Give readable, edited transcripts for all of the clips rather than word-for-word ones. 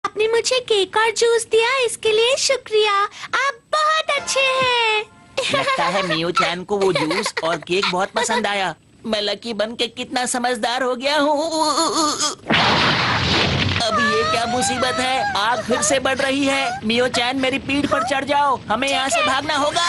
आपने मुझे केक और जूस दिया, इसके लिए शुक्रिया। आप बहुत अच्छे हैं। लगता है मियो चैन को वो जूस और केक बहुत पसंद आया। मैं लकी बन के कितना समझदार हो गया हूँ। अब ये क्या मुसीबत है, आग फिर से बढ़ रही है। मियो चैन मेरी पीठ पर चढ़ जाओ, हमें यहाँ से भागना होगा।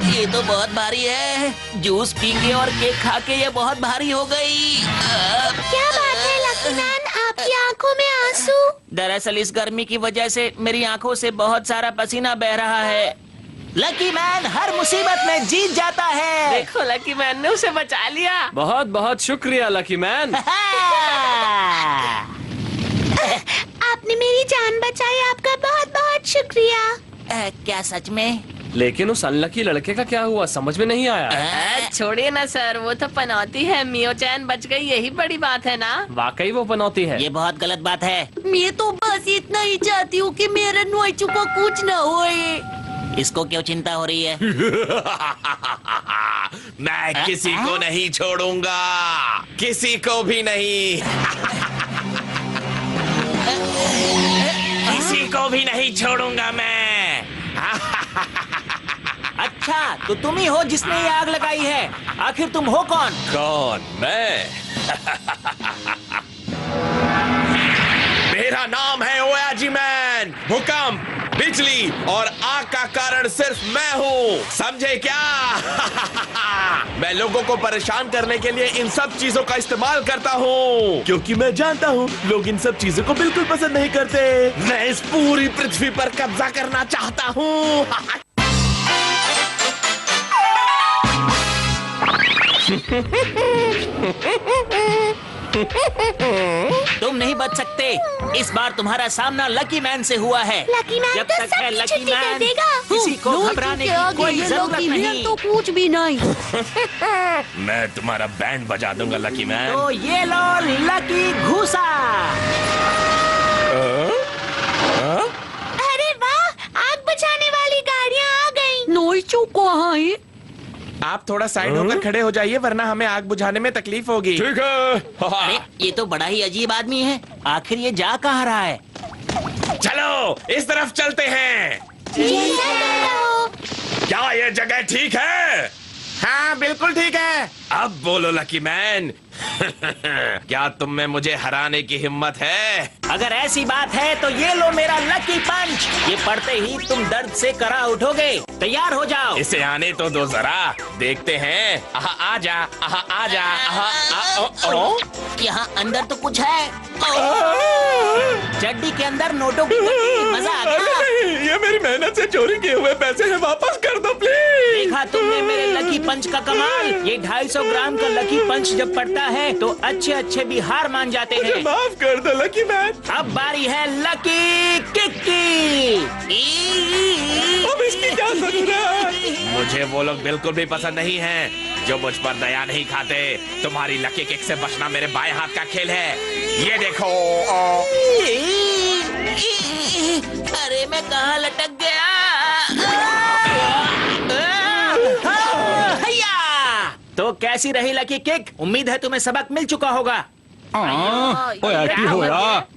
ये तो बहुत भारी है। जूस पी के और केक खा के ये बहुत भारी हो गई। क्या बात है लकी मैन, आपकी आंखों में आंसू? दरअसल इस गर्मी की वजह से मेरी आंखों से बहुत सारा पसीना बह रहा है। लकी मैन हर मुसीबत में जीत जाता है। देखो लकी मैन ने उसे बचा लिया। बहुत बहुत शुक्रिया लकी मैन। आपने मेरी जान बचाई, आपका बहुत बहुत शुक्रिया। क्या सच में? लेकिन उस अनलकी लड़के का क्या हुआ, समझ में नहीं आया। छोड़िए ना सर, वो तो पनौती है। मियो चैन बच गई, यही बड़ी बात है ना। वाकई वो पनौती है। ये बहुत गलत बात है। मैं तो बस इतना ही चाहती हूँ कि मेरे नोइचू को कुछ न होए। इसको क्यों चिंता हो रही है? मैं किसी को नहीं छोड़ूंगा, किसी को भी नहीं। किसी को भी नहीं छोड़ूंगा मैं। अच्छा, तो तुम ही हो जिसने ये आग लगाई है। आखिर तुम हो कौन? कौन? मैं? मेरा नाम है ओयाजी मैन। भूकंप, बिजली और आग का कारण सिर्फ मैं हूँ, समझे क्या? मैं लोगों को परेशान करने के लिए इन सब चीजों का इस्तेमाल करता हूँ, क्योंकि मैं जानता हूँ लोग इन सब चीजों को बिल्कुल पसंद नहीं करते। मैं इस पूरी पृथ्वी पर कब्जा करना चाहता हूँ। तुम नहीं बच सकते। इस बार तुम्हारा सामना लकी मैन से हुआ है। लकी मैन जब तो तक है सबकी लकी छुट्टी कर मैन, देगा। किसी को घबराने की कोई जरूरत नहीं। तो कुछ भी नहीं। मैं तुम्हारा बैंड बजा दूंगा लकी मैन। तो ये लो लकी घूसा। अरे वाह, आग बुझाने वाली गाड़ियाँ आ गईं। नोइचू कहाँ है? आप थोड़ा साइड होकर खड़े हो जाइए, वरना हमें आग बुझाने में तकलीफ होगी। ठीक है। अरे ये तो बड़ा ही अजीब आदमी है। आखिर ये जा कहाँ रहा है? चलो इस तरफ चलते हैं। क्या ये जगह ठीक है? हाँ बिल्कुल ठीक है। अब बोलो लकी मैन, क्या तुम में मुझे हराने की हिम्मत है? अगर ऐसी बात है तो ये लो मेरा लकी पंच। ये पढ़ते ही तुम दर्द से करा उठोगे। तैयार हो जाओ। इसे आने तो दो जरा, देखते हैं। आजा, आजा। यहाँ अंदर तो कुछ है। चड्डी के अंदर नोटों की गड्डी। मजा आ गया। ये मेरी मेहनत से चोरी किए हुए पैसे हैं, वापस कर दो प्लीज। देखा तुमने मेरे लकी पंच का कमाल। ये 250 ग्राम का लकी पंच जब पड़ता है तो अच्छे अच्छे भी हार मान जाते हैं। माफ कर दो लकी मैन। अब बारी है लकी किक की। अब इसकी क्या जरूरत है? मुझे वो लोग बिल्कुल भी पसंद नहीं हैं जो मुझ पर दया नहीं खाते। तुम्हारी लकी किक से बचना मेरे बाएं हाथ का खेल है। ये देखो। अरे मैं कहाँ लटक गया? तो कैसी रही लकी किक? उम्मीद है तुम्हें सबक मिल चुका होगा। क्या होया?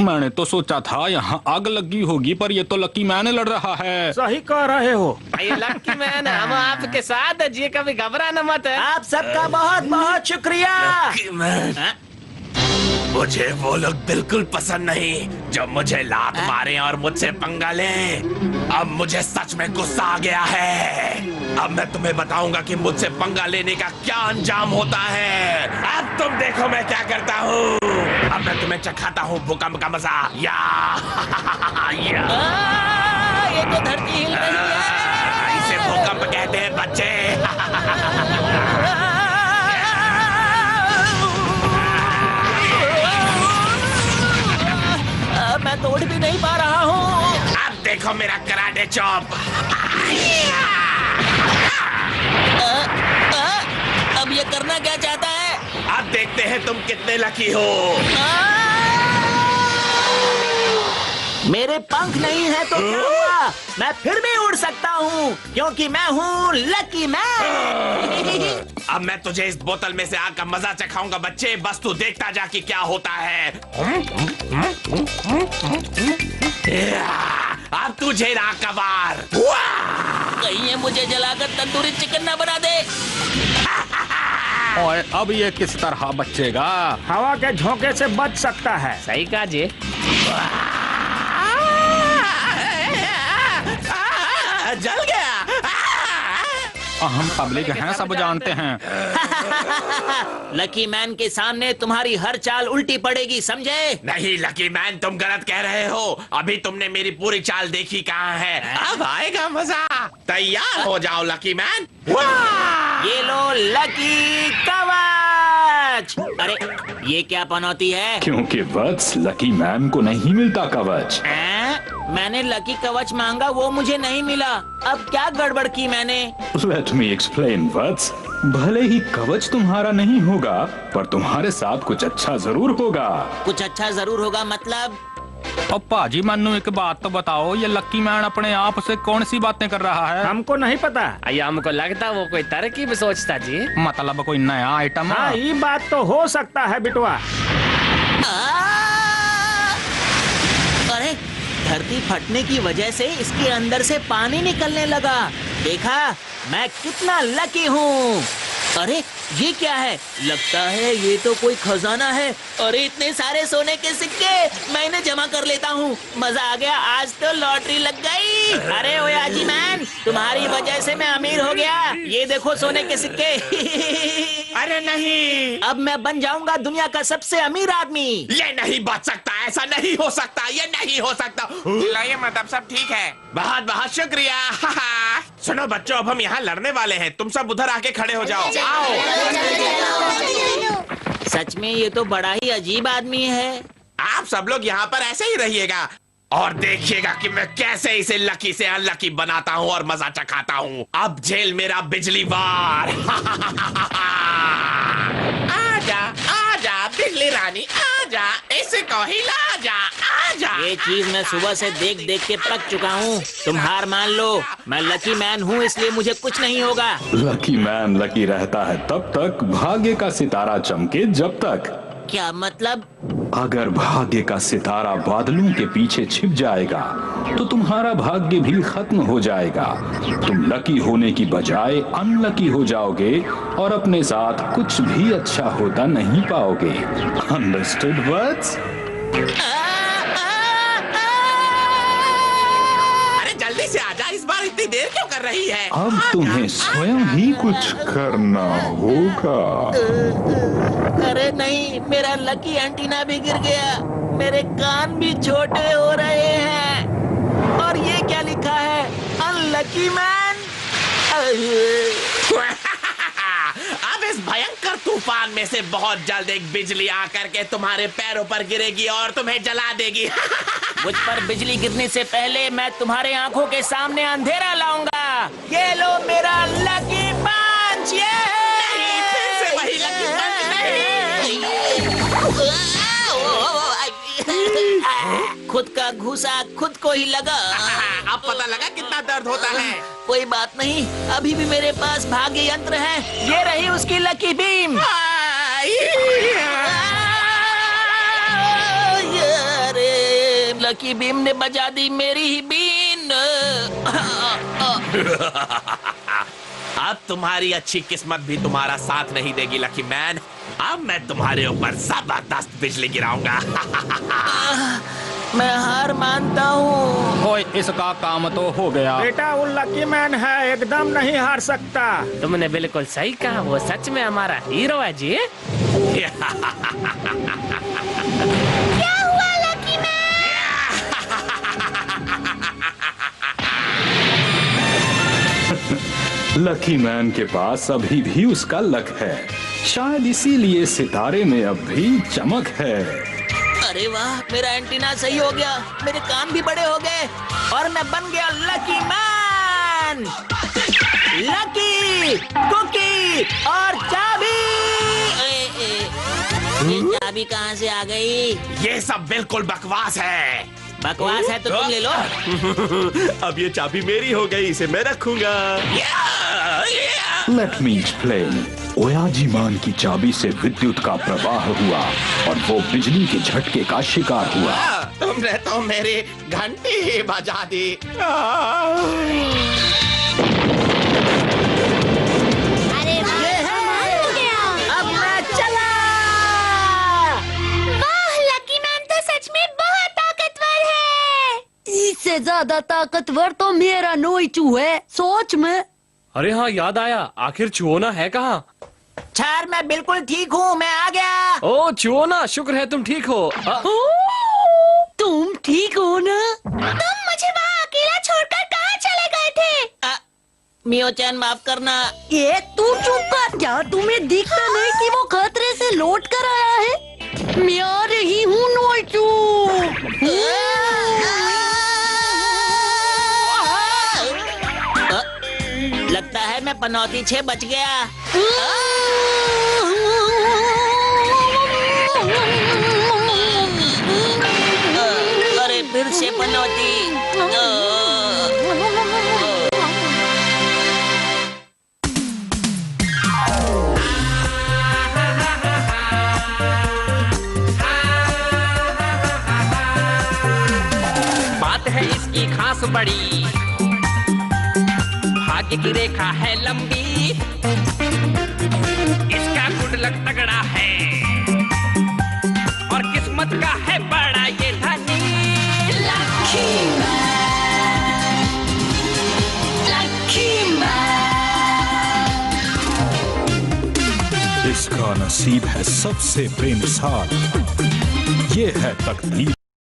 मैंने तो सोचा था यहाँ आग लगी होगी, पर ये तो लकी मैन लड़ रहा है। सही कह रहे हो। ये लकी मैन, हम आपके साथ हैं जी, कभी घबराना मत है। आप सबका बहुत बहुत शुक्रिया। लकी मैन, मुझे वो लोग बिल्कुल पसंद नहीं जो मुझे लात मारे और मुझसे पंगा लें। अब मुझे सच में गुस्सा आ गया है। अब मैं तुम्हें बताऊंगा कि मुझसे पंगा लेने का क्या अंजाम होता है। अब तुम देखो मैं क्या करता हूँ। अब मैं तुम्हें चखाता हूँ भूकंप का मजा। या ये तो धरती हिल रही है। इसे भूकंप कहते हैं बच्चे। मैं तोड़ भी नहीं पा रहा हूँ। अब देखो मेरा कराटे चॉप। अब ये करना क्या चाहता है? अब देखते हैं तुम कितने लकी हो। मेरे पंख नहीं है तो क्या हुआ, मैं फिर भी उड़ सकता हूँ क्योंकि मैं हूँ लकी मैन। अब मैं तुझे इस बोतल में से आग का मजा चखाऊंगा बच्चे, बस तू देखता जा कि क्या होता है। अब तुझे नाकबार। कहीं ये मुझे जलाकर तंदूरी चिकन ना बना दे। और अब ये किस तरह बचेगा? हवा के झोंके से बच सकता है। सही कहा जी। जल गया। हम पब्लिक हैं, सब जानते हैं। लकी मैन के सामने तुम्हारी हर चाल उल्टी पड़ेगी, समझे? नहीं लकी मैन, तुम गलत कह रहे हो। अभी तुमने मेरी पूरी चाल देखी कहाँ है। अब आएगा मजा। तैयार हो जाओ लकी मैन। ये लो लकी कवच। अरे ये क्या पनौती है? क्योंकि वत्स लकी मैन को नहीं मिलता कवच। मैंने लकी कवच मांगा, वो मुझे नहीं मिला। अब क्या गड़बड़ की मैंने? Let me explain वत्स। भले ही कवच तुम्हारा नहीं होगा, पर तुम्हारे साथ कुछ अच्छा जरूर होगा। कुछ अच्छा जरूर होगा मतलब? अब पाजी मन्नू एक बात तो बताओ, ये लकी मैन अपने आप से कौन सी बातें कर रहा है? हमको नहीं पता। अया हमको लगता वो कोई तरकीब सोचता जी। मतलब कोई नया आइटम? हाँ, ये बात तो हो सकता है बिटवा। अरे धरती फटने की वजह से इसके अंदर से पानी निकलने लगा। देखा मैं कितना लकी हूँ। अरे ये क्या है? लगता है ये तो कोई खजाना है। अरे इतने सारे सोने के सिक्के मैं इन्हें जमा कर लेता हूँ। मजा आ गया, आज तो लॉटरी लग गई। अरे ओयाजी मैन, तुम्हारी वजह से मैं अमीर हो गया। ये देखो सोने के सिक्के। अरे नहीं, अब मैं बन जाऊंगा दुनिया का सबसे अमीर आदमी। ये नहीं बच सकता, ऐसा नहीं हो सकता, ये नहीं हो सकता। लाइए मतलब सब ठीक है। बहुत बहुत शुक्रिया। सुनो बच्चों, अब हम यहाँ लड़ने वाले हैं। तुम सब उधर आके खड़े हो जाओ। आओ। सच में ये तो बड़ा ही अजीब आदमी है। आप सब लोग यहाँ पर ऐसे ही रहिएगा और देखिएगा कि मैं कैसे इसे लकी से अनलकी बनाता हूँ और मजा चखाता हूँ। अब जेल मेरा बिजली वार। आजा आजा बिजली रानी, आजा, इसको हिला जा, आजा। ये चीज मैं सुबह से देख देख के पक चुका हूँ। तुम हार मान लो, मैं लकी मैन हूँ इसलिए मुझे कुछ नहीं होगा। लकी मैन लकी रहता है तब तक भाग्य का सितारा चमके जब तक। क्या मतलब? अगर भाग्य का सितारा बादलों के पीछे छिप जाएगा तो तुम्हारा भाग्य भी खत्म हो जाएगा। तुम लकी होने की बजाय अनलकी हो जाओगे और अपने साथ कुछ भी अच्छा होता नहीं पाओगे। Understood words? अरे जल्दी से आजा, इस बार इतनी देर क्यों कर रही है? अब तुम्हें स्वयं ही कुछ करना होगा। अरे नहीं, मेरा लकी एंटीना भी गिर गया। मेरे कान भी छोटे हो रहे हैं। और ये क्या लिखा है? Unlucky man. अब इस भयंकर तूफान में से बहुत जल्द एक बिजली आकर के तुम्हारे पैरों पर गिरेगी और तुम्हें जला देगी। मुझ पर बिजली गिरने से पहले मैं तुम्हारे आंखों के सामने अंधेरा लाऊंगा। ये लो मेरा लकी पंच। ये नहीं, फिर से वही लकी पंच नहीं। खुद का घुसा खुद को ही लगा। अब पता लगा कितना दर्द होता है। कोई बात नहीं, अभी भी मेरे पास भाग्य यंत्र है। ये रही उसकी लकी बीम। अरे लकी बीम ने बजा दी मेरी ही बीन। अब तुम्हारी अच्छी किस्मत भी तुम्हारा साथ नहीं देगी लकी मैन। अब मैं तुम्हारे ऊपर जबरदस्त बिजली गिराऊंगा। मैं हार मानता हूँ। ओए इसका काम तो हो गया। बेटा वो लकी मैन है, एकदम नहीं हार सकता। तुमने बिल्कुल सही कहा, वो सच में हमारा हीरो है जी। क्या हुआ लकी मैन? लकी मैन के पास अभी भी उसका लक है। शायद इसीलिए सितारे में अब भी चमक है। अरे वाह, मेरा एंटीना सही हो गया। मेरे कान भी बड़े हो गए और मैं बन गया लकी मैन। लकी, कुकी और चाबी। ये चाबी कहाँ से आ गई? ये सब बिल्कुल बकवास है। बकवास है तो तुम ले लो। अब ये चाबी मेरी हो गई, इसे मैं रखूंगा। Let me explain. ओयाजीमान की चाबी से विद्युत का प्रवाह हुआ और वो बिजली के झटके का शिकार हुआ। तुमने तो मेरी घंटी ही बजा दी। अरे कमाल हो गया। अब मैं चला। वाह, लकी मैन तो सच में बहुत ताकतवर है। इससे ज्यादा ताकतवर तो मेरा नोइचू है, सोच में। अरे हाँ, याद आया, आखिर चुओना है कहाँ? छार, मैं बिल्कुल ठीक हूँ, मैं आ गया। ओ चुओना, शुक्र है तुम ठीक हो। तुम ठीक हो ना? तुम मुझे वहाँ अकेला छोड़कर कहाँ चले गए थे? मियो चैन, माफ करना। ये तू चुप कर। क्या तुम्हें दिखता नहीं कि वो खतरे से लौट कर आया है? मैं आ रही हूँ नोइचू। लगता है मैं पनौती 6 बच गया। अरे फिर से पनौती। बात है इसकी खास बड़ी, भाग्य की रेखा है लंबी, इसका गुड लक तगड़ा है और किस्मत का है बड़ा ये धनी। लकी इसका नसीब है सबसे बेमिसाल। ये है तकदीर।